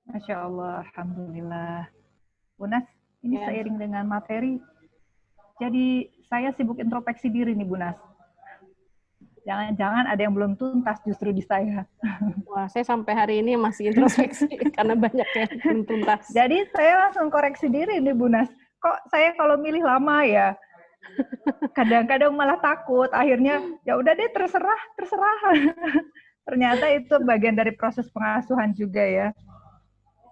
Masya Allah, Alhamdulillah. Bunas, ini Ya. seiring dengan materi, jadi saya sibuk introspeksi diri nih Bunas. Jangan-jangan ada yang belum tuntas justru di saya. Wah, saya sampai hari ini masih introspeksi karena banyak yang belum tuntas. Jadi saya langsung koreksi diri nih Bunas. Kok saya kalau milih lama ya? Kadang-kadang malah takut. Akhirnya ya udah deh terserah. Ternyata itu bagian dari proses pengasuhan juga ya.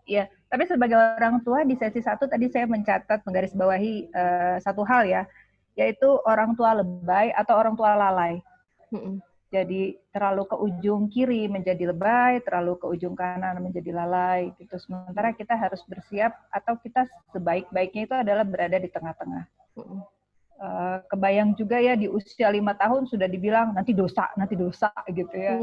Ya, tapi sebagai orang tua di sesi 1 tadi saya mencatat menggarisbawahi satu hal ya, yaitu orang tua lebay atau orang tua lalai. Jadi terlalu ke ujung kiri menjadi lebay, terlalu ke ujung kanan menjadi lalai gitu. Sementara kita harus bersiap atau kita sebaik-baiknya itu adalah berada di tengah-tengah. Kebayang juga ya di usia 5 tahun sudah dibilang nanti dosa gitu ya.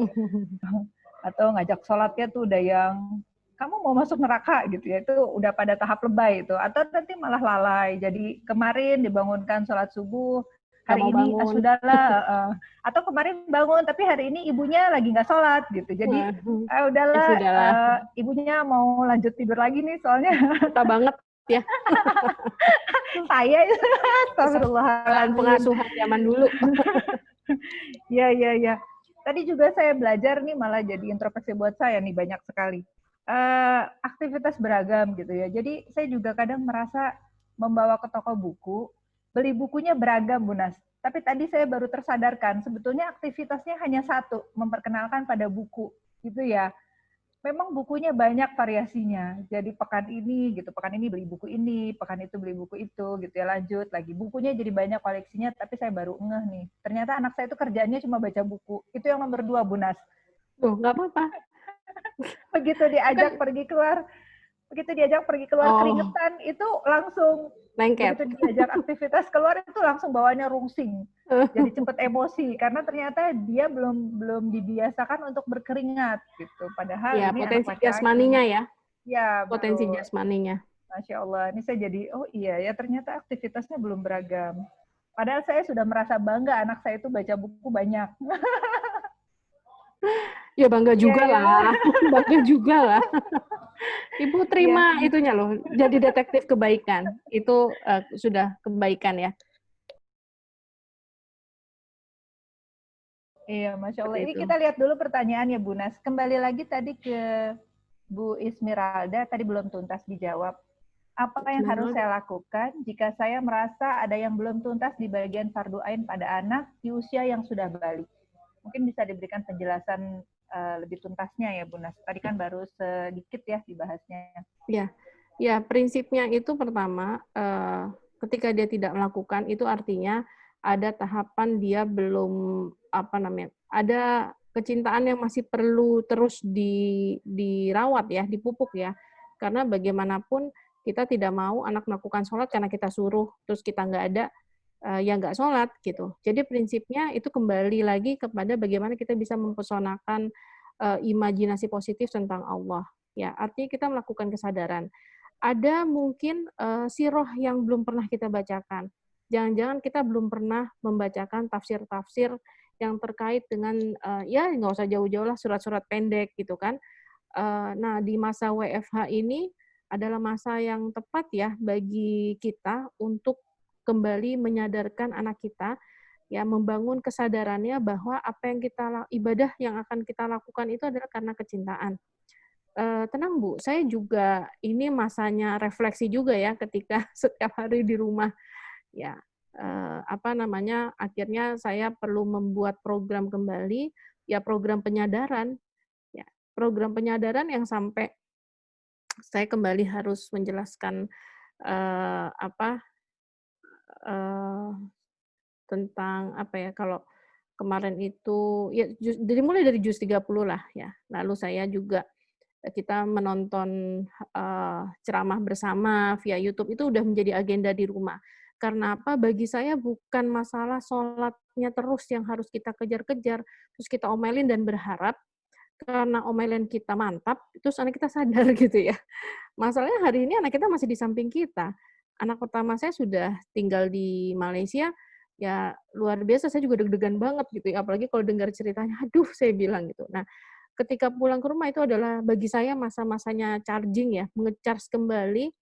Atau ngajak sholatnya tuh udah yang kamu mau masuk neraka gitu ya, itu udah pada tahap lebay itu. Atau nanti malah lalai. Jadi kemarin dibangunkan sholat subuh, hari ini sudahlah. Atau kemarin bangun tapi hari ini ibunya lagi nggak sholat gitu. Jadi udahlah, ibunya mau lanjut tidur lagi nih soalnya. Kita banget ya. Saya itu astagfirullahaladzim. Pengasuhan zaman dulu. Ya. Tadi juga saya belajar nih, malah jadi introspeksi buat saya nih banyak sekali. Aktivitas beragam gitu ya. Jadi saya juga kadang merasa membawa ke toko buku, beli bukunya beragam Bunas. Tapi tadi saya baru tersadarkan sebetulnya aktivitasnya hanya satu, memperkenalkan pada buku gitu ya. Memang bukunya banyak variasinya. Jadi pekan ini beli buku ini, pekan itu beli buku itu gitu ya, lanjut lagi. Bukunya jadi banyak koleksinya, tapi saya baru ngeh nih. Ternyata anak saya itu kerjanya cuma baca buku. Itu yang nomor 2 Bunas. Tuh, nggak apa-apa. Begitu diajak pergi keluar keringetan itu langsung lengket. Begitu diajak aktivitas keluar itu langsung bawaannya rungsing. Jadi cepat emosi karena ternyata dia belum dibiasakan untuk berkeringat gitu. Padahal ya, ini potensi anak laki-laki. Jasmaninya ya. Ya, potensi betul. Jasmaninya. Masya Allah, ini saya jadi oh iya ya ternyata aktivitasnya belum beragam. Padahal saya sudah merasa bangga anak saya itu baca buku banyak. Ya bangga juga lah, bangga juga lah. Ibu terima itunya loh, jadi detektif kebaikan. Itu sudah kebaikan ya. Iya, Masya Allah. Ini kita lihat dulu pertanyaannya, Bu Nas. Kembali lagi tadi ke Bu Ismiralda, tadi belum tuntas dijawab. Apa yang harus saya lakukan jika saya merasa ada yang belum tuntas di bagian fardu ain pada anak di usia yang sudah balik? Mungkin bisa diberikan penjelasan lebih tuntasnya ya, Bu Nas. Tadi kan baru sedikit ya dibahasnya. Ya, prinsipnya itu pertama, ketika dia tidak melakukan, itu artinya ada tahapan dia belum, ada kecintaan yang masih perlu terus dirawat ya, dipupuk ya. Karena bagaimanapun kita tidak mau anak melakukan sholat karena kita suruh, terus kita nggak ada, ya nggak sholat gitu. Jadi prinsipnya itu kembali lagi kepada bagaimana kita bisa mempesonakan imajinasi positif tentang Allah. Ya, artinya kita melakukan kesadaran. Ada mungkin sirah yang belum pernah kita bacakan. Jangan-jangan kita belum pernah membacakan tafsir-tafsir yang terkait dengan, ya nggak usah jauh-jauh lah, surat-surat pendek gitu kan. Nah, di masa WFH ini adalah masa yang tepat ya bagi kita untuk kembali menyadarkan anak kita, ya membangun kesadarannya bahwa apa yang ibadah yang akan kita lakukan itu adalah karena kecintaan. Tenang Bu, saya juga ini masanya refleksi juga ya ketika setiap hari di rumah ya akhirnya saya perlu membuat program kembali ya, program penyadaran yang sampai saya kembali harus menjelaskan tentang kalau kemarin itu ya mulai dari juz 30 lah ya, lalu saya juga kita menonton ceramah bersama via YouTube itu udah menjadi agenda di rumah. Karena apa? Bagi saya bukan masalah sholatnya terus yang harus kita kejar-kejar, terus kita omelin dan berharap karena omelan kita mantap, terus anak kita sadar gitu ya. Masalahnya hari ini anak kita masih di samping kita. Anak pertama saya sudah tinggal di Malaysia, ya luar biasa, saya juga deg-degan banget gitu ya, apalagi kalau dengar ceritanya, aduh saya bilang gitu. Nah, ketika pulang ke rumah itu adalah bagi saya masa-masanya charging ya, nge-charge kembali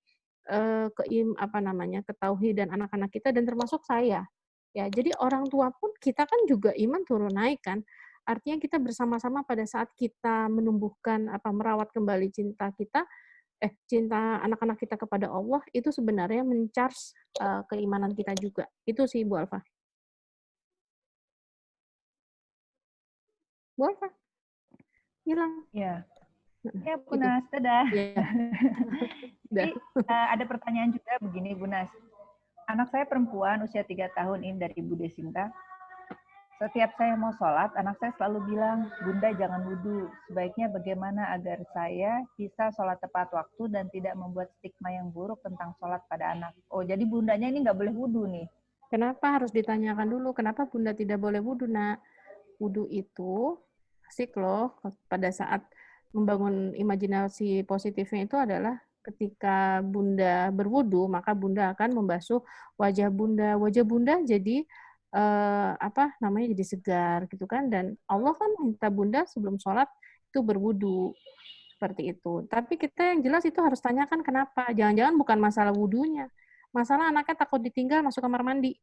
ke tauhid dan anak-anak kita dan termasuk saya. Ya, jadi orang tua pun kita kan juga iman turun naik kan. Artinya kita bersama-sama pada saat kita menumbuhkan merawat kembali cinta anak-anak kita kepada Allah itu sebenarnya men-charge keimanan kita juga. Itu sih Bu Alfa. Bu Alfa hilang. Ya. Ya, Bu Nas, dadah. Ya. Jadi ada pertanyaan juga begini, Bu Nas. Anak saya perempuan usia 3 tahun ini dari Bu Desinta. Setiap saya mau sholat, anak saya selalu bilang, Bunda jangan wudhu. Sebaiknya bagaimana agar saya bisa sholat tepat waktu dan tidak membuat stigma yang buruk tentang sholat pada anak. Oh, jadi bundanya ini nggak boleh wudhu nih. Kenapa harus ditanyakan dulu, kenapa Bunda tidak boleh wudhu, Nak? Wudhu itu asik loh, pada saat membangun imajinasi positifnya itu adalah ketika Bunda berwudhu, maka Bunda akan membasuh wajah Bunda. Wajah Bunda jadi jadi segar gitu kan, dan Allah kan minta Bunda sebelum sholat itu berwudu seperti itu. Tapi kita yang jelas itu harus tanyakan kenapa. Jangan-jangan bukan masalah wudunya, masalah anaknya takut ditinggal masuk kamar mandi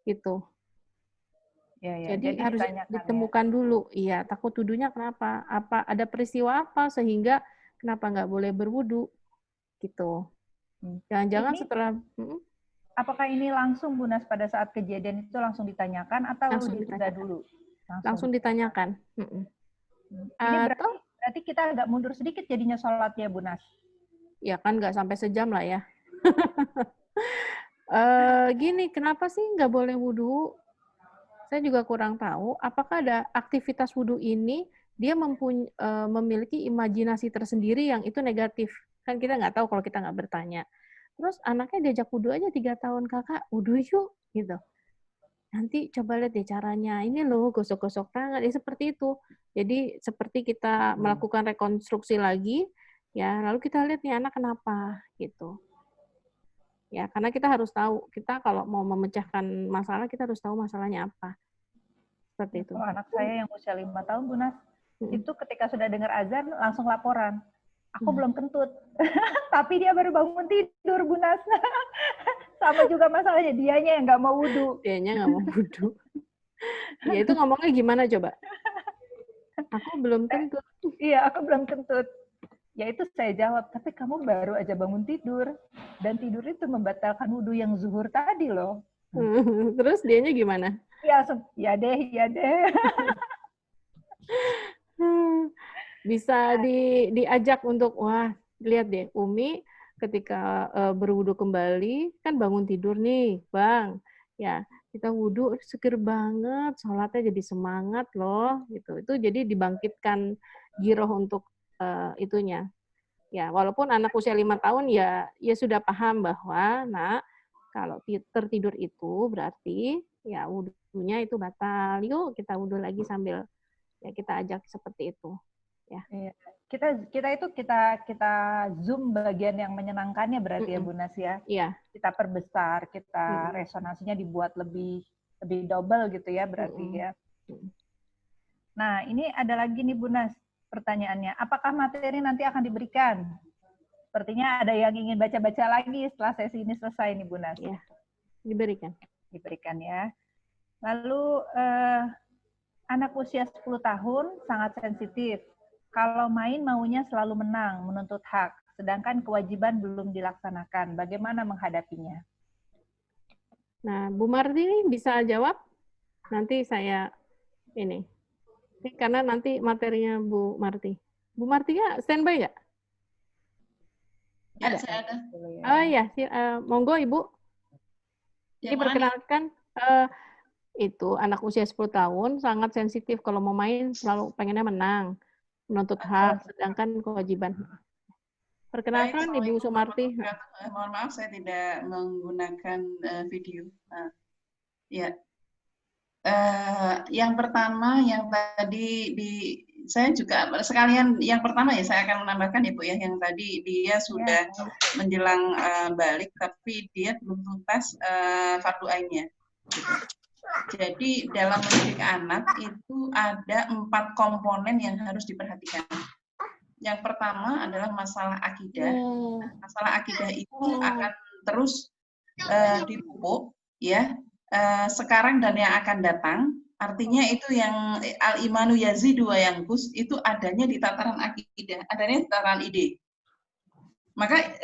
gitu. Jadi harus ditemukan dulu, iya, takut wudunya kenapa? Apa ada peristiwa apa sehingga kenapa nggak boleh berwudu gitu. Jangan-jangan setelah apakah ini langsung Bu Nas pada saat kejadian itu langsung ditanyakan atau ditunda dulu? Langsung ditanyakan. Ini berarti kita agak mundur sedikit jadinya sholatnya Bu Nas. Ya kan nggak sampai sejam lah ya. Gini, kenapa sih nggak boleh wudhu? Saya juga kurang tahu. Apakah ada aktivitas wudhu ini dia memiliki imajinasi tersendiri yang itu negatif? Kan kita nggak tahu kalau kita nggak bertanya. Terus anaknya diajak wudhu aja 3 tahun, kakak wudhu yuk gitu. Nanti coba lihat deh caranya, ini loh gosok-gosok tangan, seperti itu. Jadi seperti kita melakukan rekonstruksi lagi, ya lalu kita lihat nih anak kenapa gitu. Ya karena kita harus tahu, kita kalau mau memecahkan masalah kita harus tahu masalahnya apa. Seperti itu. Anak saya yang usia 5 tahun Bu Nas, itu ketika sudah dengar azan langsung laporan. Aku belum kentut. Tapi dia baru bangun tidur, Bu Nas. Sama juga masalahnya, dianya yang nggak mau wudhu. Dianya nggak mau wudhu. Ya itu ngomongnya gimana coba? Aku belum kentut. Iya, aku belum kentut. Ya itu saya jawab, tapi kamu baru aja bangun tidur. Dan tidur itu membatalkan wudhu yang zuhur tadi loh. Terus dianya gimana? Ya deh. Bisa diajak untuk, wah lihat deh Umi ketika berwudu kembali kan bangun tidur nih Bang, ya kita wudu seger banget, sholatnya jadi semangat loh gitu. Itu jadi dibangkitkan giroh untuk itunya. Ya walaupun anak usia 5 tahun ya sudah paham bahwa kalau tertidur itu berarti ya wudunya itu batal. Yuk kita wudu lagi sambil ya kita ajak seperti itu. Ya. Kita zoom bagian yang menyenangkannya berarti ya Bu Nas ya. Iya. Kita perbesar, kita resonansinya dibuat lebih double gitu ya berarti ya. Nah, ini ada lagi nih Bu Nas pertanyaannya. Apakah materi nanti akan diberikan? Sepertinya ada yang ingin baca-baca lagi setelah sesi ini selesai nih Bu Nas. Iya. Diberikan. Diberikan ya. Lalu anak usia 10 tahun sangat sensitif. Kalau main maunya selalu menang, menuntut hak, sedangkan kewajiban belum dilaksanakan. Bagaimana menghadapinya? Nah, Bu Marti bisa jawab? Nanti saya ini. Karena nanti materinya Bu Marti. Bu Marti ya standby nggak? Ya, saya ada. Oh iya, monggo Ibu. Ini perkenalkan itu anak usia 10 tahun sangat sensitif kalau mau main selalu pengennya menang, menuntut hak, sedangkan kewajiban. Perkenalkan Ibu Sumarti. Mohon maaf saya tidak menggunakan video. Ya. Yang pertama yang tadi saya juga sekalian yang pertama ya saya akan menambahkan Ibu ya, yang tadi dia sudah menjelang balik tapi dia belum tuntas fardu ainnya. Gitu. Jadi dalam mendidik anak itu ada 4 komponen yang harus diperhatikan. Yang pertama adalah masalah akidah. Masalah akidah itu akan terus dipupuk ya sekarang dan yang akan datang. Artinya itu yang al-imanu yazidu wa yanqus itu adanya di tataran akidah, adanya di tataran ide. Maka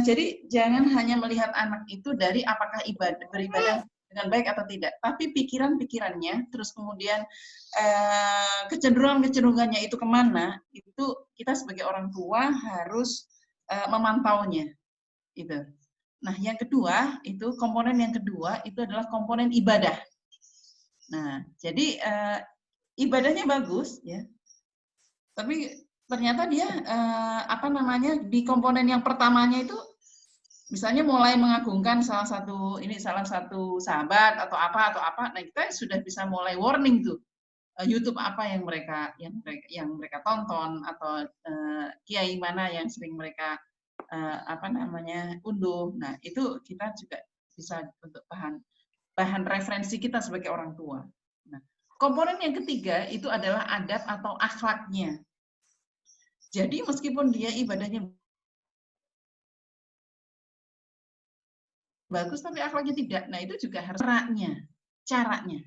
jadi jangan hanya melihat anak itu dari apakah beribadah dengan baik atau tidak, tapi pikiran-pikirannya, terus kemudian kecenderungan-kecenderungannya itu kemana, itu kita sebagai orang tua harus memantaunya. Gitu. Nah, yang kedua, itu komponen yang kedua itu adalah komponen ibadah. Nah, jadi ibadahnya bagus ya. Tapi ternyata dia di komponen yang pertamanya itu misalnya mulai mengagungkan salah satu sahabat atau apa. Nah, kita sudah bisa mulai warning tuh. YouTube apa yang mereka tonton atau kiai mana yang sering mereka unduh. Nah, itu kita juga bisa untuk bahan referensi kita sebagai orang tua. Nah, komponen yang ketiga itu adalah adab atau akhlaknya. Jadi meskipun dia ibadahnya bagus tapi akhlaknya tidak, nah itu juga harus caranya.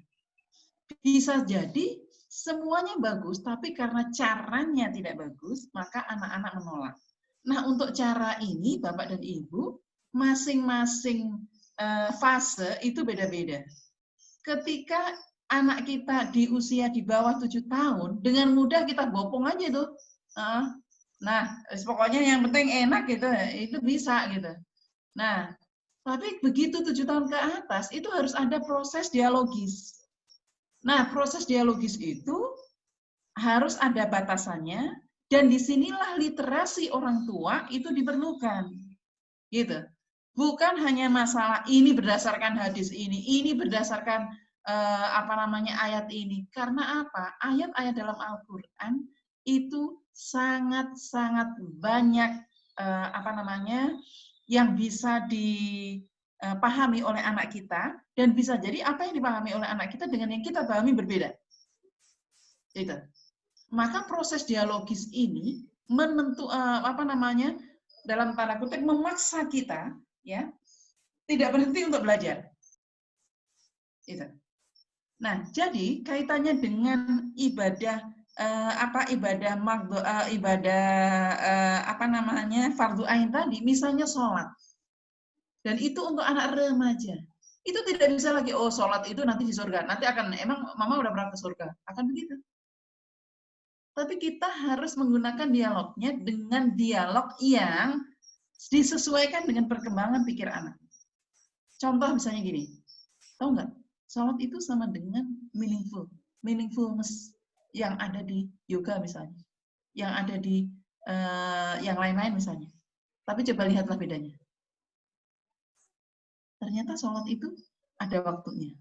Bisa jadi semuanya bagus tapi karena caranya tidak bagus, maka anak-anak menolak. Nah, untuk cara ini Bapak dan Ibu masing-masing fase itu beda-beda. Ketika anak kita di usia di bawah 7 tahun, dengan mudah kita bopong aja tuh. Nah, pokoknya yang penting enak gitu, itu bisa gitu. Nah, tapi begitu 7 tahun ke atas, itu harus ada proses dialogis. Nah, proses dialogis itu harus ada batasannya, dan disinilah literasi orang tua itu diperlukan. Gitu. Bukan hanya masalah ini berdasarkan hadis ini berdasarkan ayat ini. Karena apa? Ayat-ayat dalam Al-Quran itu sangat-sangat banyak yang bisa dipahami oleh anak kita, dan bisa jadi apa yang dipahami oleh anak kita dengan yang kita pahami berbeda. Gitu. Maka proses dialogis ini dalam tanda kutip memaksa kita ya tidak berhenti untuk belajar. Gitu. Nah, jadi kaitannya dengan ibadah fardhu ain tadi, misalnya sholat. Dan itu untuk anak remaja. Itu tidak bisa lagi, sholat itu nanti di surga. Nanti emang mama udah berangkat ke surga. Akan begitu. Tapi kita harus menggunakan dialognya dengan dialog yang disesuaikan dengan perkembangan pikir anak. Contoh misalnya gini, tahu nggak? Sholat itu sama dengan meaningfulness yang ada di yoga misalnya, yang ada di yang lain-lain misalnya. Tapi coba lihatlah bedanya. Ternyata sholat itu ada waktunya.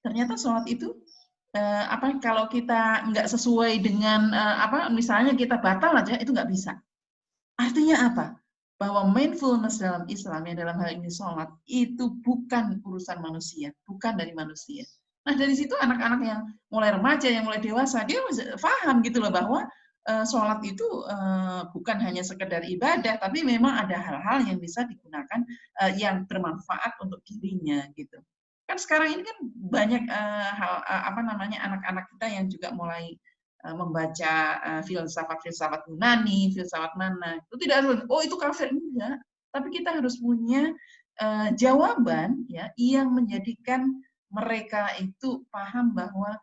Ternyata sholat itu kalau kita nggak sesuai dengan misalnya kita batal aja, itu nggak bisa. Artinya apa? Bahwa mindfulness dalam Islam, yang dalam hal ini sholat, itu bukan urusan manusia, bukan dari manusia. Nah, dari situ anak-anak yang mulai remaja, yang mulai dewasa, dia paham gitu loh bahwa sholat itu bukan hanya sekedar ibadah, tapi memang ada hal-hal yang bisa digunakan yang bermanfaat untuk dirinya gitu. Kan sekarang ini kan banyak anak-anak kita yang juga mulai membaca filsafat Yunani, filsafat mana. Itu tidak harus, itu kafir, enggak. Tapi kita harus punya jawaban ya yang menjadikan mereka itu paham bahwa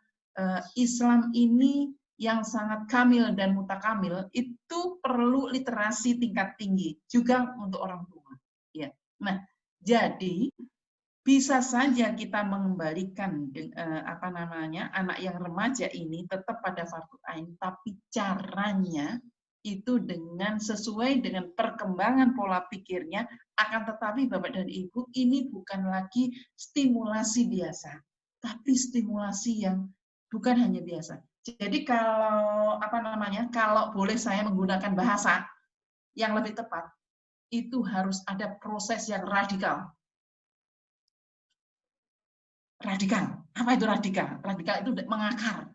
Islam ini yang sangat kamil dan mutakamil itu perlu literasi tingkat tinggi juga untuk orang tua. Ya. Nah, jadi bisa saja kita mengembalikan anak yang remaja ini tetap pada fardhu ain, tapi caranya itu dengan sesuai dengan perkembangan pola pikirnya. Akan tetapi Bapak dan Ibu, ini bukan lagi stimulasi biasa, tapi stimulasi yang bukan hanya biasa. Jadi kalau kalau boleh saya menggunakan bahasa yang lebih tepat, itu harus ada proses yang radikal. radikal. Apa itu radikal? Radikal itu mengakar.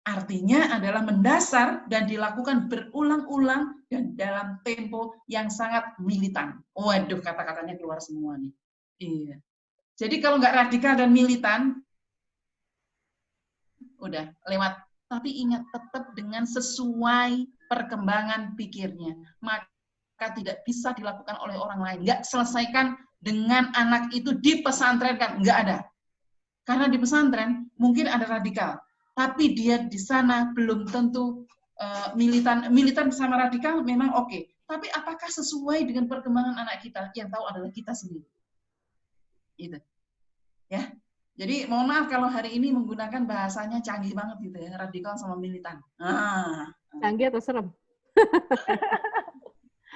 Artinya adalah mendasar dan dilakukan berulang-ulang dan dalam tempo yang sangat militan. Waduh, kata-katanya keluar semua nih. Iya. Jadi kalau nggak radikal dan militan, udah lewat. Tapi ingat, tetap dengan sesuai perkembangan pikirnya. Maka tidak bisa dilakukan oleh orang lain. Nggak selesaikan dengan anak itu di pesantren, kan? Nggak ada. Karena di pesantren mungkin ada radikal, tapi dia di sana belum tentu militan. Militan sama radikal memang oke. Tapi apakah sesuai dengan perkembangan anak kita? Yang tahu adalah kita sendiri. Gitu. Ya. Jadi mohon maaf kalau hari ini menggunakan bahasanya canggih banget gitu ya, radikal sama militan. Canggih atau serem?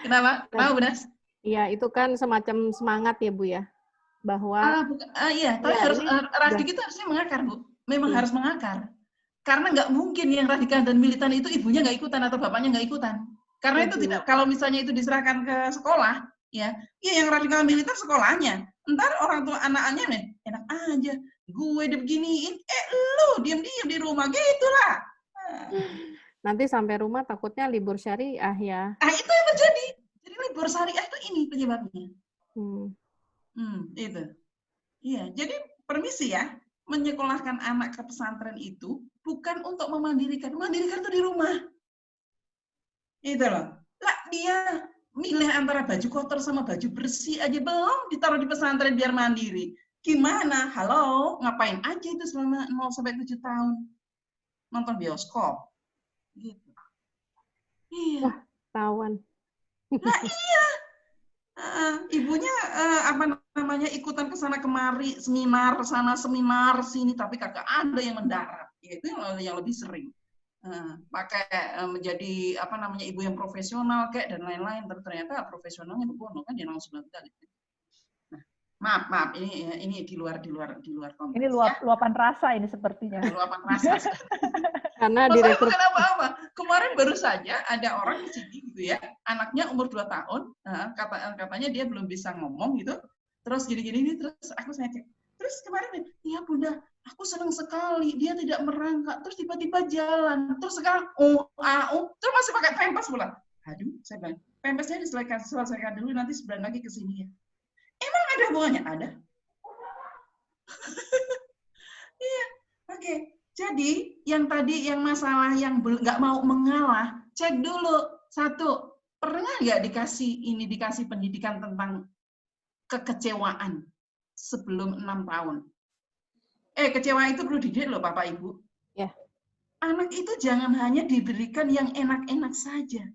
Kenapa? Kenapa, Bunas? Iya, itu kan semacam semangat ya, Bu ya. Bahwa iya, tapi harus radikal itu harusnya mengakar, Bu. Memang harus mengakar. Karena nggak mungkin yang radikal dan militan itu ibunya nggak ikutan atau bapaknya nggak ikutan. Karena itu tidak, kalau misalnya itu diserahkan ke sekolah, ya yang radikal militan sekolahnya. Ntar orang tua anak-anaknya nih, enak aja, gue dibeginiin, lu diam-diam di rumah, gitulah. Nanti sampai rumah takutnya libur syariah ya. Itu yang terjadi. Jadi libur syariah itu ini penyebabnya. Itu. Iya, jadi permisi ya, menyekolahkan anak ke pesantren itu bukan untuk memandirikan. Memandirikan itu di rumah. Itu loh. Lah dia milih antara baju kotor sama baju bersih aja belum ditaruh di pesantren biar mandiri. Gimana? Halo, ngapain aja itu selama 0 sampai 7 tahun? Nonton bioskop. Gitu. Iya. Wah, tawan. Nah, iya. Ibunya apa namanya ikutan ke sana kemari, seminar sana seminar sini, tapi kagak ada yang mendarat. Itu yang lebih sering. Pakai menjadi apa namanya ibu yang profesional kayak dan lain-lain, tapi ternyata profesionalnya begono kan dia langsung bilang tadi. Nah, maaf ini di luar konteks. Ini luapan rasa ini sepertinya. Luapan rasa. Karena direktur bukan apa-apa. Kemarin baru saja ada orang di sini gitu ya, anaknya umur 2 tahun, katanya dia belum bisa ngomong gitu. Terus gini-gini terus aku saya cek. Terus kemarin, iya Bunda, aku senang sekali dia tidak merangkak. Terus tiba-tiba jalan. Terus sekarang terus masih pakai pampers pula. Aduh, saya bilang, pampersnya diselesaikan dulu nanti sebulan lagi ke sini ya. Emang ada hubungannya? Ada. Iya, oke. Jadi yang tadi yang masalah yang nggak mau mengalah, cek dulu. 1, pernah nggak dikasih pendidikan tentang kekecewaan sebelum 6 tahun? Kecewa itu perlu dididik loh Bapak Ibu. Ya. Anak itu jangan hanya diberikan yang enak-enak saja.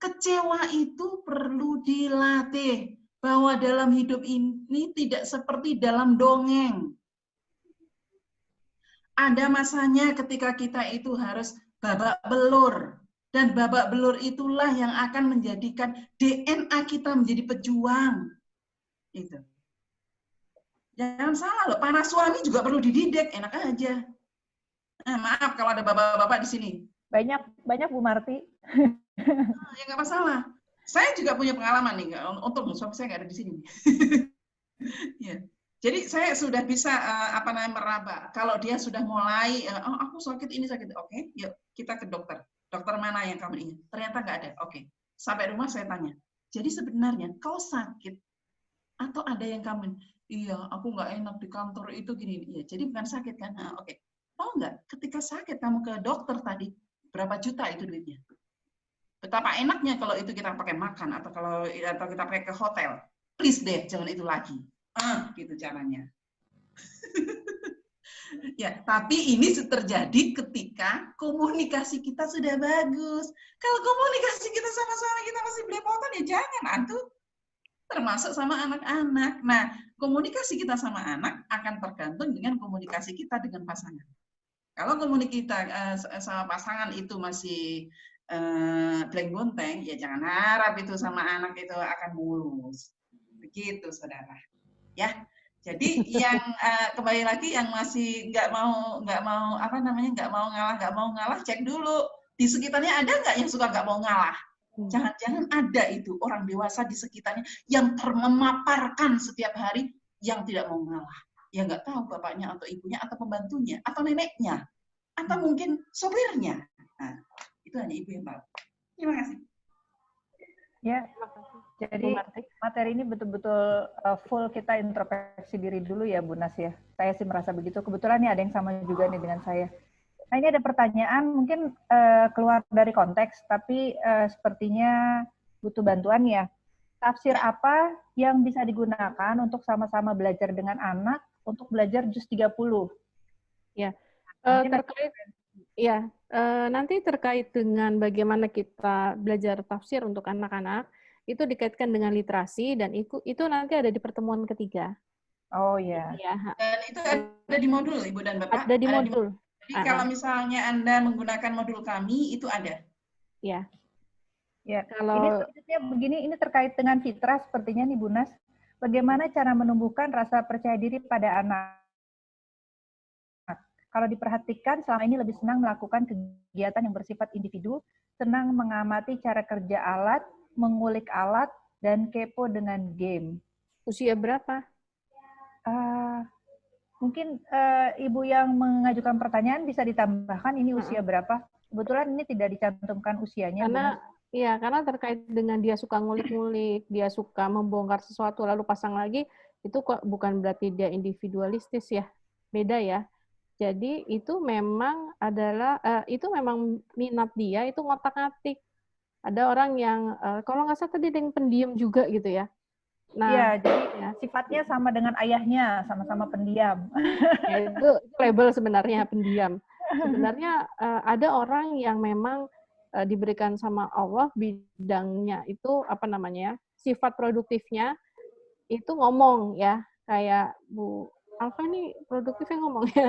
Kecewa itu perlu dilatih. Bahwa dalam hidup ini tidak seperti dalam dongeng. Ada masanya ketika kita itu harus babak belur. Dan babak belur itulah yang akan menjadikan DNA kita menjadi pejuang. Itu. Jangan salah loh, para suami juga perlu dididik, enak aja. Maaf kalau ada bapak-bapak di sini. Banyak Bu Marti. Ya nggak masalah. Saya juga punya pengalaman nih, untuk suami saya nggak ada di sini. Ya. Jadi saya sudah bisa meraba. Kalau dia sudah mulai, aku sakit ini sakit, oke, yuk kita ke dokter. Dokter mana yang kamu ingin? Ternyata nggak ada, oke. Sampai rumah saya tanya. Jadi sebenarnya kau sakit atau ada yang kamu? Iya, aku nggak enak di kantor itu gini. Iya, jadi bukan sakit kan? Oke. Tahu nggak? Ketika sakit kamu ke dokter tadi, berapa juta itu duitnya? Betapa enaknya kalau itu kita pakai makan atau kita pakai ke hotel. Please deh, jangan itu lagi. Gitu caranya. Ya, tapi ini terjadi ketika komunikasi kita sudah bagus. Kalau komunikasi kita sama-sama kita masih belepotan ya jangan, antu. Termasuk sama anak-anak. Nah, komunikasi kita sama anak akan tergantung dengan komunikasi kita dengan pasangan. Kalau komunikasi kita sama pasangan itu masih blank bonteng, ya jangan harap itu sama anak itu akan mulus. Begitu, saudara. Ya, jadi yang kembali lagi yang masih nggak mau ngalah, cek dulu di sekitarnya ada nggak yang suka nggak mau ngalah. Jangan-jangan ada itu orang dewasa di sekitarnya yang memaparkan setiap hari yang tidak mau ngalah. ya nggak tahu bapaknya atau ibunya atau pembantunya atau neneknya atau mungkin sopirnya. Nah, itu hanya ibu yang tahu. Terima kasih. Ya, jadi materi ini betul-betul full kita introspeksi diri dulu ya, Bu Nas ya. Saya sih merasa begitu. Kebetulan nih ada yang sama juga nih dengan saya. Nah, ini ada pertanyaan mungkin keluar dari konteks, tapi sepertinya butuh bantuan ya. Tafsir apa yang bisa digunakan untuk sama-sama belajar dengan anak untuk belajar juz 30? Ya, terkait ya, nanti terkait dengan bagaimana kita belajar tafsir untuk anak-anak, itu dikaitkan dengan literasi, dan itu nanti ada di pertemuan ketiga. Oh ya. Dan itu ada di modul, Ibu dan Bapak? Ada di modul. Jadi kalau misalnya Anda menggunakan modul kami, itu ada? Ya. Ya, ini selanjutnya begini, ini terkait dengan fitrah sepertinya nih Bu Nas. Bagaimana cara menumbuhkan rasa percaya diri pada anak? Kalau diperhatikan, selama ini lebih senang melakukan kegiatan yang bersifat individu, senang mengamati cara kerja alat, mengulik alat, dan kepo dengan game. Usia berapa? Mungkin Ibu yang mengajukan pertanyaan bisa ditambahkan ini usia berapa? Kebetulan ini tidak dicantumkan usianya. Karena terkait dengan dia suka ngulik-ngulik, dia suka membongkar sesuatu lalu pasang lagi, itu kok bukan berarti dia individualistis ya, beda ya. Jadi itu memang adalah itu memang minat dia itu ngotak-ngatik. Ada orang yang kalau nggak salah tadi ada yang pendiam juga gitu ya. Nah, ya, jadi ya, sifatnya sama dengan ayahnya, sama-sama pendiam. Ya, itu label sebenarnya pendiam. Sebenarnya ada orang yang memang diberikan sama Allah bidangnya itu apa namanya, sifat produktifnya itu ngomong ya, kayak Bu Alfa nih produktifnya ngomongnya,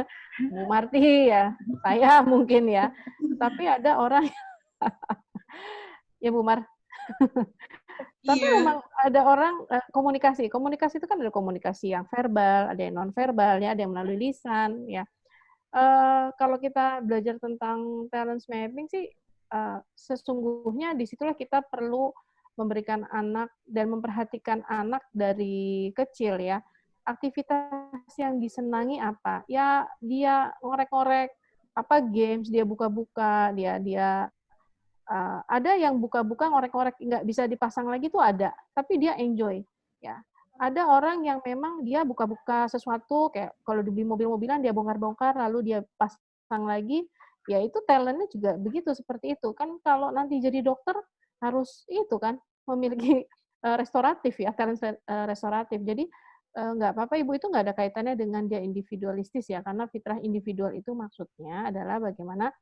Bu Marti ya, saya mungkin ya, tapi ada orang ya Bu Mar, tapi memang ada orang komunikasi itu kan ada komunikasi yang verbal, ada yang non verbal ya, ada yang melalui lisan ya. Kalau kita belajar tentang talent mapping sih sesungguhnya disitulah kita perlu memberikan anak dan memperhatikan anak dari kecil ya. Aktivitas yang disenangi apa? Ya dia ngorek-ngorek apa games, dia buka-buka, dia ada yang buka-buka ngorek-ngorek nggak bisa dipasang lagi tuh ada, tapi dia enjoy ya. Ada orang yang memang dia buka-buka sesuatu kayak kalau dibeli mobil-mobilan dia bongkar-bongkar lalu dia pasang lagi. Ya itu talentnya juga begitu seperti itu kan. Kalau nanti jadi dokter harus itu kan memiliki restoratif ya, talent restoratif. Jadi nggak apa-apa Ibu, itu nggak ada kaitannya dengan dia individualistis ya, karena fitrah individual itu maksudnya adalah bagaimana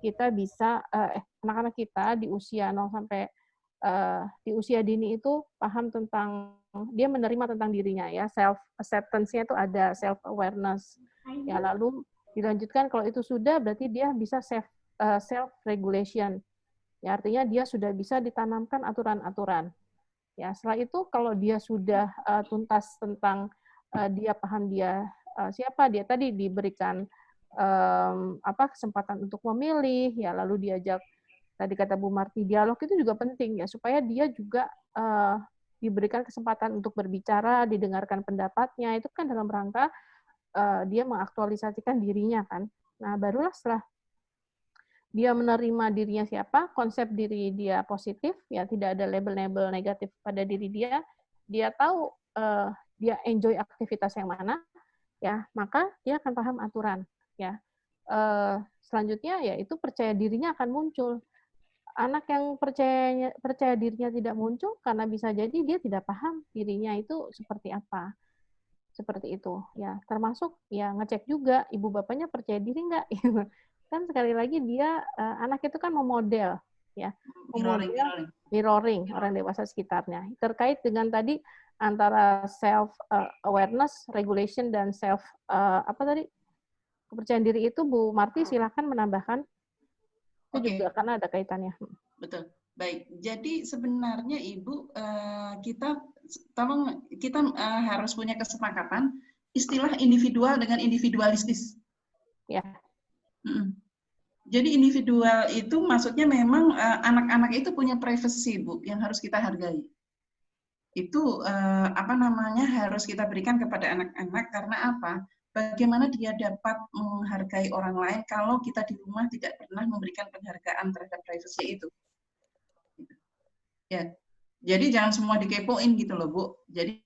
kita bisa anak-anak kita di usia 0 sampai di usia dini itu paham tentang dia menerima tentang dirinya ya, self acceptance-nya itu ada, self awareness ya, lalu dilanjutkan kalau itu sudah berarti dia bisa self regulation ya, artinya dia sudah bisa ditanamkan aturan-aturan ya. Setelah itu kalau dia sudah tuntas tentang dia paham dia siapa dia, tadi diberikan kesempatan untuk memilih ya, lalu diajak, tadi kata Bu Marti, dialog itu juga penting ya, supaya dia juga diberikan kesempatan untuk berbicara, didengarkan pendapatnya, itu kan dalam rangka dia mengaktualisasikan dirinya kan. Nah, barulah setelah dia menerima dirinya siapa, konsep diri dia positif, ya tidak ada label-label negatif pada diri dia, dia tahu dia enjoy aktivitas yang mana, ya maka dia akan paham aturan. Ya, selanjutnya ya itu percaya dirinya akan muncul. Anak yang percaya dirinya tidak muncul karena bisa jadi dia tidak paham dirinya itu seperti apa. Seperti itu ya, termasuk ya ngecek juga ibu bapaknya percaya diri nggak. Kan sekali lagi dia anak itu kan memodel ya, mirroring orang dewasa sekitarnya. Terkait dengan tadi antara self awareness, regulation, dan self kepercayaan diri itu, Bu Marti silakan menambahkan. Itu juga karena ada kaitannya. Betul. Baik, jadi sebenarnya Ibu, kita harus punya kesepakatan istilah individual dengan individualistis. Ya. Jadi individual itu maksudnya memang anak-anak itu punya privacy, Bu, yang harus kita hargai. itu harus kita berikan kepada anak-anak. Karena apa? Bagaimana dia dapat menghargai orang lain kalau kita di rumah tidak pernah memberikan penghargaan terhadap privasi itu. Ya, jadi jangan semua dikepoin gitu loh, Bu. Jadi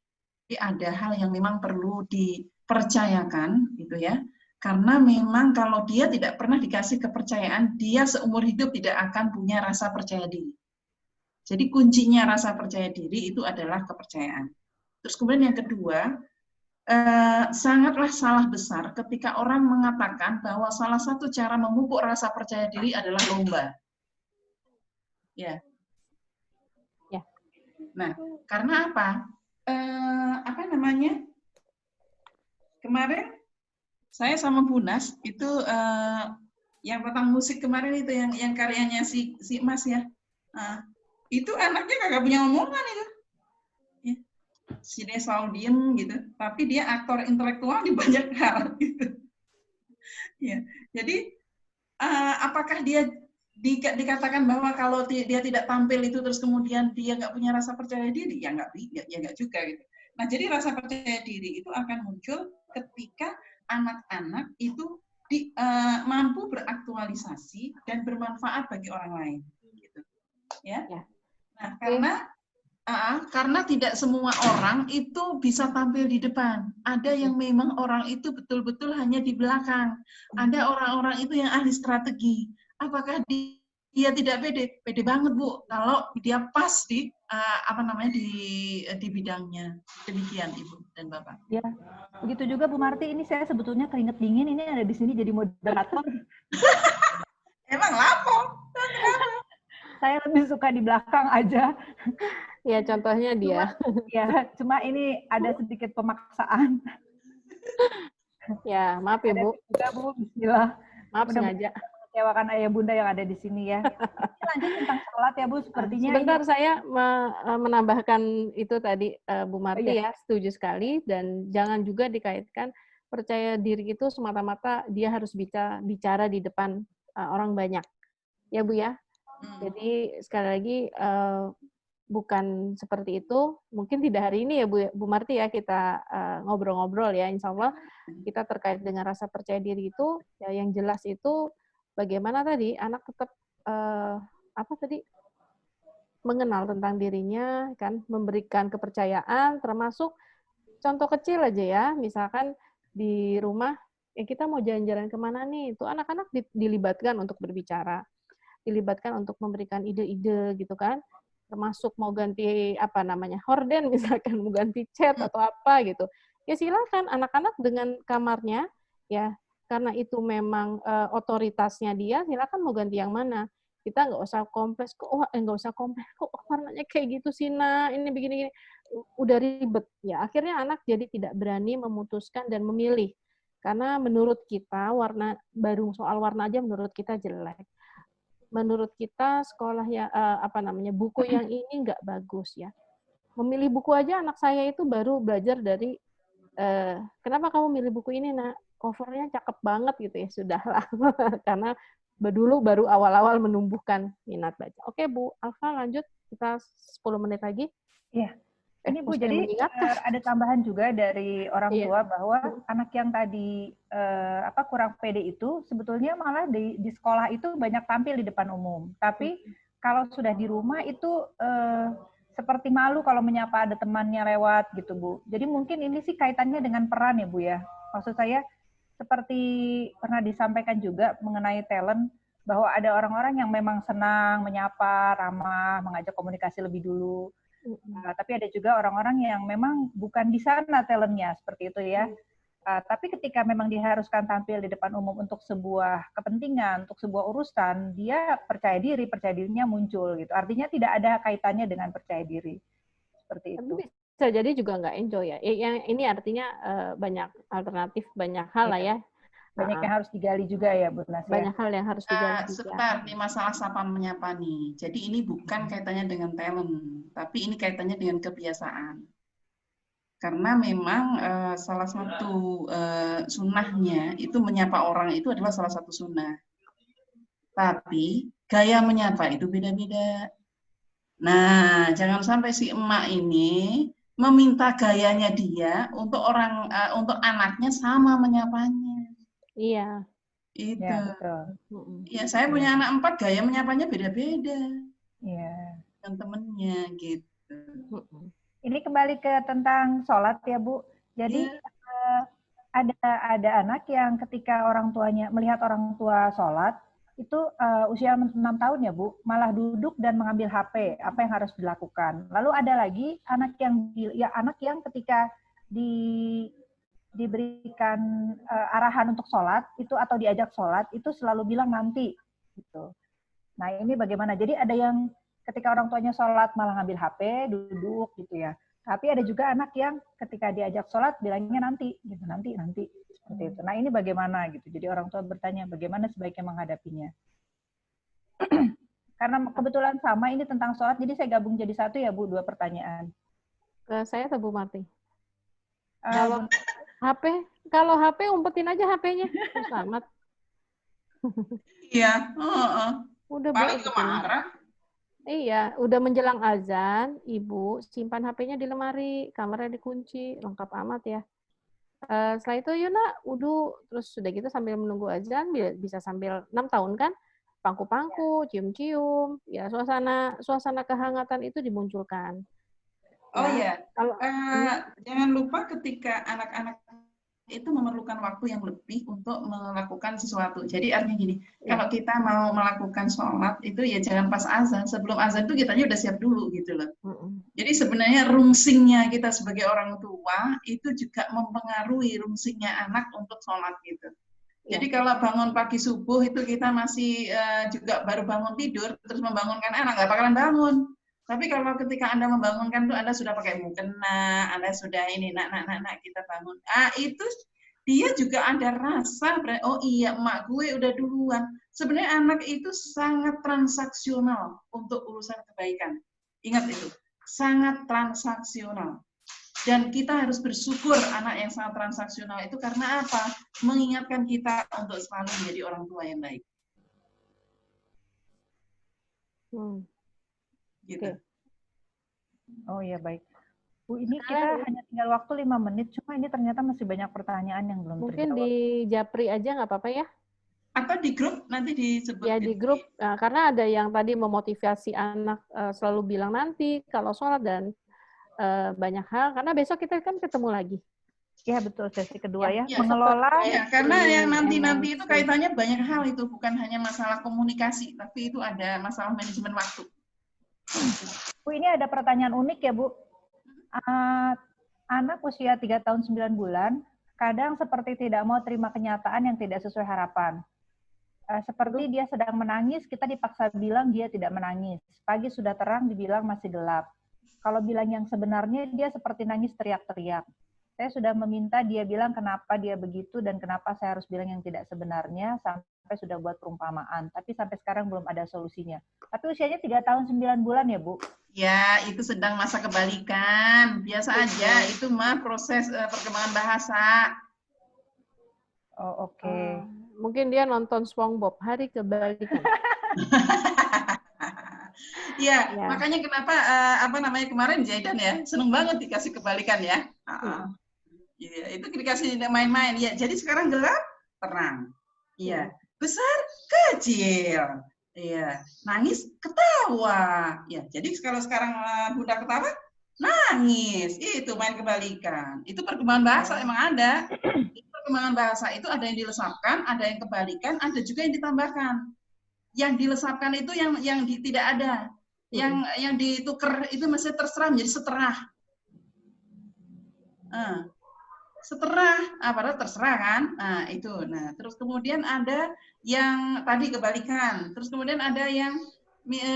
ada hal yang memang perlu dipercayakan gitu ya. Karena memang kalau dia tidak pernah dikasih kepercayaan, dia seumur hidup tidak akan punya rasa percaya diri. Jadi kuncinya rasa percaya diri itu adalah kepercayaan. Terus kemudian yang kedua, sangatlah salah besar ketika orang mengatakan bahwa salah satu cara memupuk rasa percaya diri adalah lomba. Ya. Ya. Nah, karena apa? Kemarin saya sama Bunas itu yang tentang musik kemarin itu yang karyanya si Mas ya. Itu anaknya kagak punya omongan itu. Ya. Dia selalu diem gitu, tapi dia aktor intelektual di banyak hal gitu. Ya. Jadi apakah dia dikatakan bahwa kalau dia tidak tampil itu terus kemudian dia nggak punya rasa percaya diri? Ya nggak juga gitu. Nah, jadi rasa percaya diri itu akan muncul ketika anak-anak itu mampu beraktualisasi dan bermanfaat bagi orang lain. Gitu. Ya. Nah, karena tidak semua orang itu bisa tampil di depan. Ada yang memang orang itu betul-betul hanya di belakang. Ada orang-orang itu yang ahli strategi. Apakah dia tidak pede? Pede banget, Bu. Kalau dia pas di di bidangnya. Demikian, Ibu dan Bapak. Ya, begitu juga Bu Marti. Ini saya sebetulnya keringet dingin. Ini ada di sini jadi moderator. Emang lapo? Saya lebih suka di belakang aja. Ya, contohnya dia. Cuma ini ada sedikit pemaksaan. Ya, maaf ya, Bu. Juga, Bu. Bismillah. Maaf sengaja. Mengecewakan ayah bunda yang ada di sini ya. Lanjut tentang sholat ya, Bu. Sepertinya sebentar saya menambahkan itu tadi, Bu Marti ya, setuju sekali. Dan jangan juga dikaitkan percaya diri itu semata-mata dia harus bicara di depan orang banyak. Ya, Bu ya. Jadi sekali lagi bukan seperti itu. Mungkin tidak hari ini ya Bu Marti ya kita ngobrol-ngobrol ya. Insya Allah kita terkait dengan rasa percaya diri itu ya, yang jelas itu bagaimana tadi anak tetap mengenal tentang dirinya kan, memberikan kepercayaan, termasuk contoh kecil aja ya. Misalkan di rumah ya kita mau jalan-jalan kemana nih, itu anak-anak dilibatkan untuk berbicara. Dilibatkan untuk memberikan ide-ide gitu kan, termasuk mau ganti horden misalkan, mau ganti cat atau apa gitu, ya silakan anak-anak dengan kamarnya ya, karena itu memang otoritasnya dia, silakan mau ganti yang mana. Kita nggak usah kompleks kok, warnanya kayak gitu sih, ini begini-gini, udah ribet ya, akhirnya anak jadi tidak berani memutuskan dan memilih, karena menurut kita soal warna aja menurut kita jelek. Menurut kita sekolah ya buku yang ini nggak bagus ya. Memilih buku aja anak saya itu baru belajar dari kenapa kamu milih buku ini, Nak? Covernya cakep banget gitu ya, sudahlah. Karena dulu baru awal-awal menumbuhkan minat baca. Oke, Bu Alfa lanjut, kita 10 menit lagi. Iya. Ini Bu, jadi ada tambahan juga dari orang tua bahwa anak yang tadi kurang pede itu sebetulnya malah di sekolah itu banyak tampil di depan umum. Tapi kalau sudah di rumah itu seperti malu kalau menyapa ada temannya lewat gitu, Bu. Jadi mungkin ini sih kaitannya dengan peran ya, Bu ya. Maksud saya seperti pernah disampaikan juga mengenai talent, bahwa ada orang-orang yang memang senang menyapa, ramah, mengajak komunikasi lebih dulu. Tapi ada juga orang-orang yang memang bukan di sana talentnya, seperti itu ya. Tapi ketika memang diharuskan tampil di depan umum untuk sebuah kepentingan, untuk sebuah urusan, dia percaya dirinya muncul gitu. Artinya tidak ada kaitannya dengan percaya diri. Seperti itu. Bisa jadi juga nggak enjoy ya. Yang ini artinya banyak alternatif, banyak hal lah ya. Banyak yang harus digali juga ya, Bu Nas. Banyak hal yang harus digali juga. Sebentar, nih masalah sapa menyapa nih. Jadi ini bukan kaitannya dengan talent, tapi ini kaitannya dengan kebiasaan. Karena memang salah satu sunnahnya itu menyapa orang itu adalah salah satu sunnah. Tapi gaya menyapa itu beda-beda. Nah, jangan sampai si emak ini meminta gayanya dia untuk untuk anaknya sama menyapanya. Iya. Itu. Ya, betul. Ya, saya punya anak 4, gaya menyapanya beda-beda. Iya. Dengan temennya gitu. Ini kembali ke tentang sholat ya Bu. Jadi ada anak yang ketika orang tuanya melihat orang tua sholat itu usia 6 tahun ya Bu, malah duduk dan mengambil HP. Apa yang harus dilakukan? Lalu ada lagi anak yang ketika diberikan arahan untuk sholat itu atau diajak sholat itu selalu bilang nanti gitu. Nah ini bagaimana? Jadi ada yang ketika orang tuanya sholat malah ngambil HP, duduk gitu ya. Tapi ada juga anak yang ketika diajak sholat bilangnya nanti, gitu nanti seperti itu. Nah ini bagaimana gitu? Jadi orang tua bertanya bagaimana sebaiknya menghadapinya. Karena kebetulan sama ini tentang sholat, jadi saya gabung jadi satu ya Bu, 2 pertanyaan. Saya atau Bu Marti? Kalau HP umpetin aja HP-nya, selamat. Iya, Udah paling marah. Iya, udah menjelang azan, Ibu simpan HP-nya di lemari, kamarnya dikunci, lengkap amat ya. Setelah itu yuk nak, wudu, terus sudah gitu sambil menunggu azan, bisa sambil 6 tahun kan, pangku-pangku, cium-cium, ya suasana kehangatan itu dimunculkan. Oh ya, jangan lupa ketika anak-anak itu memerlukan waktu yang lebih untuk melakukan sesuatu. Jadi artinya gini, kalau kita mau melakukan sholat itu ya jangan pas azan. Sebelum azan itu kitanya udah siap dulu gitu loh. Jadi sebenarnya rungsingnya kita sebagai orang tua itu juga mempengaruhi rungsingnya anak untuk sholat gitu. Jadi kalau bangun pagi subuh itu kita masih juga baru bangun tidur terus membangunkan anak, nggak bakalan bangun. Tapi kalau ketika Anda membangunkan tuh Anda sudah pakai mukena, Anda sudah ini nak kita bangun. Itu dia juga ada rasa, oh iya emak gue udah duluan. Sebenarnya anak itu sangat transaksional untuk urusan kebaikan. Ingat itu, sangat transaksional. Dan kita harus bersyukur anak yang sangat transaksional itu karena apa? Mengingatkan kita untuk selalu menjadi orang tua yang baik. Gitu. Oh ya baik. Bu, ini kita hanya tinggal waktu 5 menit, cuma ini ternyata masih banyak pertanyaan yang belum terjawab. Mungkin di Japri aja nggak apa-apa ya? Atau di grup nanti disebut. Ya di grup, karena ada yang tadi memotivasi anak selalu bilang nanti kalau sholat dan banyak hal, karena besok kita kan ketemu lagi. Ya betul, sesi kedua ya. Mengelola. Ya, karena yang nanti itu kaitannya banyak hal itu, bukan hanya masalah komunikasi, tapi itu ada masalah manajemen waktu. Bu, ini ada pertanyaan unik ya Bu. Anak usia 3 tahun 9 bulan, kadang seperti tidak mau terima kenyataan yang tidak sesuai harapan. Seperti dia sedang menangis, kita dipaksa bilang dia tidak menangis. Pagi sudah terang, dibilang masih gelap. Kalau bilang yang sebenarnya, dia seperti nangis teriak-teriak. Saya sudah meminta dia bilang kenapa dia begitu dan kenapa saya harus bilang yang tidak sebenarnya, sampai sudah buat perumpamaan. Tapi sampai sekarang belum ada solusinya. Tapi usianya 3 tahun 9 bulan ya, Bu? Ya, itu sedang masa kebalikan. Biasa aja, itu mah proses perkembangan bahasa. Oh, oke. Mungkin dia nonton SpongeBob, hari kebalikan. Ya, makanya kenapa kemarin Zaidan ya seneng banget dikasih kebalikan ya. Iya, itu dikasih main-main. Ya, jadi sekarang gelap, terang. Iya, besar, kecil. Iya, nangis, ketawa. Ya, jadi kalau sekarang Bunda ketawa, nangis. Itu main kebalikan. Itu perkembangan bahasa emang ada. Itu perkembangan bahasa itu ada yang dilesapkan, ada yang kebalikan, ada juga yang ditambahkan. Yang dilesapkan itu yang tidak ada. Yang ditukar itu masih terserah menjadi seterah. Seterah, padahal terserah kan? Nah, itu. Nah, terus kemudian ada yang tadi kebalikan. Terus kemudian ada yang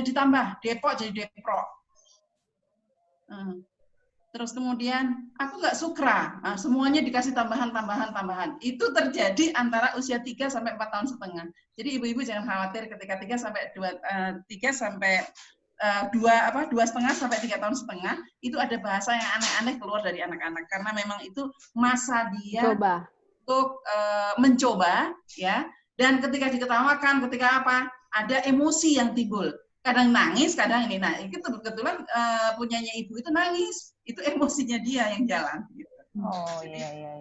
ditambah, depok jadi deprok. Terus kemudian aku nggak sukra. Nah, semuanya dikasih tambahan. Itu terjadi antara usia 3 sampai 4 tahun setengah. Jadi ibu-ibu jangan khawatir ketika 3 sampai 2,5 sampai 3 tahun setengah itu ada bahasa yang aneh-aneh keluar dari anak-anak karena memang itu masa dia untuk mencoba ya, dan ketika diketawakan, ketika ada emosi yang timbul. kadang nangis, kadang ini. Nah, itu kebetulan punyanya ibu itu nangis. Itu emosinya dia yang jalan. Gitu. Oh, iya.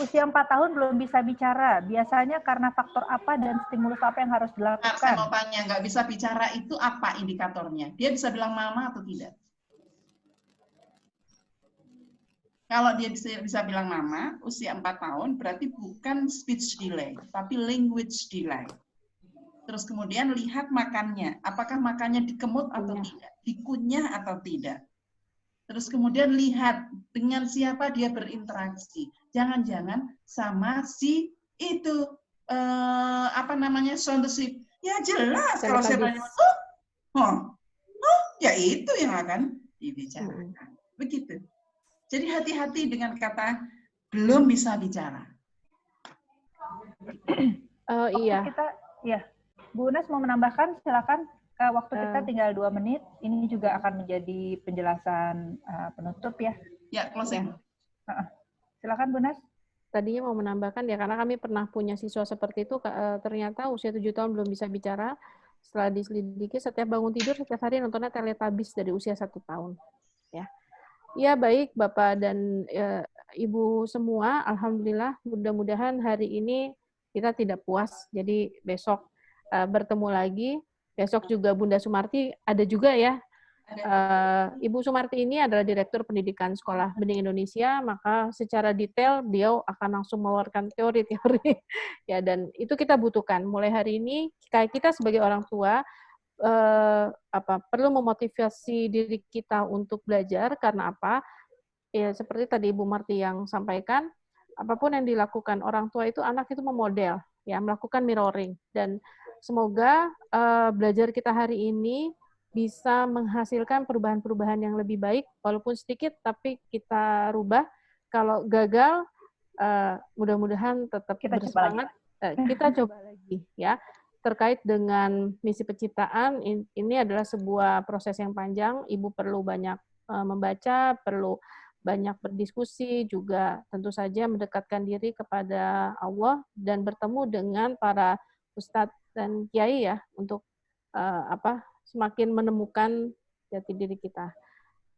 Usia 4 tahun belum bisa bicara. Biasanya karena faktor apa dan stimulus apa yang harus dilakukan? Saya mau tanya, nggak bisa bicara itu apa indikatornya? Dia bisa bilang mama atau tidak? Kalau dia bisa bilang mama, usia 4 tahun, berarti bukan speech delay, tapi language delay. Terus kemudian lihat makannya, apakah makannya dikemut atau tidak, dikunyah atau tidak. Terus kemudian lihat dengan siapa dia berinteraksi. Jangan-jangan sama si itu, soundship. Ya jelas kalau saya tanya, ya itu yang akan dibicarakan. Begitu. Jadi hati-hati dengan kata belum bisa bicara. Iya. Bu Unas mau menambahkan, silakan. Waktu kita tinggal 2 menit. Ini juga akan menjadi penjelasan penutup ya. Ya, closing. Silakan Bu Unas. Tadinya mau menambahkan ya, karena kami pernah punya siswa seperti itu, ternyata usia 7 tahun belum bisa bicara. Setelah diselidiki, setiap bangun tidur setiap hari nontonnya Teletubbies dari usia 1 tahun. Ya baik Bapak dan Ibu semua, alhamdulillah mudah-mudahan hari ini kita tidak puas. Jadi besok bertemu lagi. Besok juga Bunda Sumarti ada juga ya. Ibu Sumarti ini adalah Direktur Pendidikan Sekolah Bening Indonesia, maka secara detail beliau akan langsung mengeluarkan teori-teori. Ya, dan itu kita butuhkan. Mulai hari ini kita sebagai orang tua perlu memotivasi diri kita untuk belajar. Karena apa? Ya seperti tadi Ibu Marti yang sampaikan, apapun yang dilakukan orang tua itu, anak itu memodel, ya, melakukan mirroring. Dan semoga belajar kita hari ini bisa menghasilkan perubahan-perubahan yang lebih baik, walaupun sedikit, tapi kita rubah. Kalau gagal, mudah-mudahan tetap kita bersemangat. Kita coba lagi, ya. Terkait dengan misi penciptaan, ini adalah sebuah proses yang panjang. Ibu perlu banyak membaca, perlu banyak berdiskusi, juga tentu saja mendekatkan diri kepada Allah dan bertemu dengan para ustadz dan kiai ya, untuk semakin menemukan jati diri kita.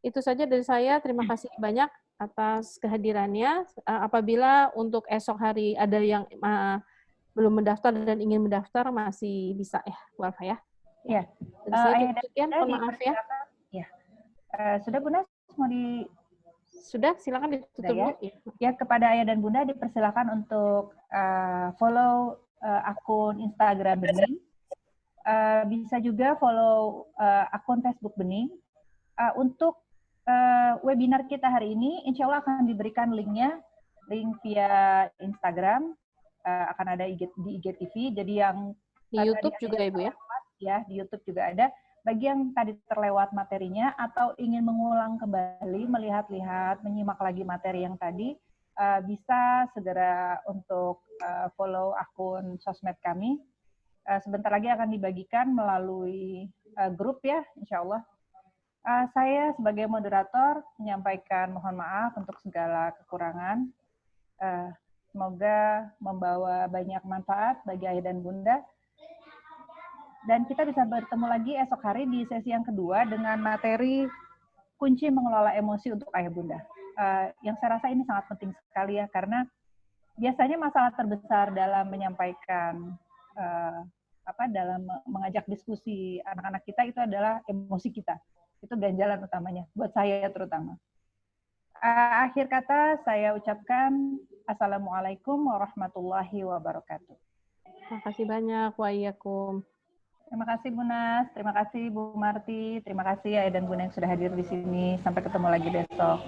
Itu saja dari saya. Terima kasih banyak atas kehadirannya. Apabila untuk esok hari ada yang belum mendaftar dan ingin mendaftar, masih bisa ya, Walfa ya. Ya. Sekian, maaf ya. Sudah Bunda, Sudah, silakan ditutup dulu. Ya, kepada Ayah dan Bunda dipersilakan untuk follow akun Instagram Bening. Bisa juga follow akun Facebook Bening. Untuk webinar kita hari ini, insya Allah akan diberikan link via Instagram. Akan ada di IGTV, jadi yang di YouTube juga Ibu ya? Ya, di YouTube juga ada. Bagi yang tadi terlewat materinya atau ingin mengulang kembali, melihat-lihat, menyimak lagi materi yang tadi, bisa segera untuk follow akun sosmed kami. Sebentar lagi akan dibagikan melalui grup ya, insya Allah. Saya sebagai moderator menyampaikan mohon maaf untuk segala kekurangan. Semoga membawa banyak manfaat bagi Ayah dan Bunda. Dan kita bisa bertemu lagi esok hari di sesi yang kedua dengan materi kunci mengelola emosi untuk Ayah Bunda. Yang saya rasa ini sangat penting sekali ya, karena biasanya masalah terbesar dalam menyampaikan, dalam mengajak diskusi anak-anak kita itu adalah emosi kita. Itu ganjalan utamanya, buat saya terutama. Akhir kata saya ucapkan Assalamualaikum warahmatullahi wabarakatuh. Terima kasih banyak. Wa'alaikum. Terima kasih Bu Nas, terima kasih Bu Marti, terima kasih Ayah dan Bunda yang sudah hadir di sini. Sampai ketemu lagi besok.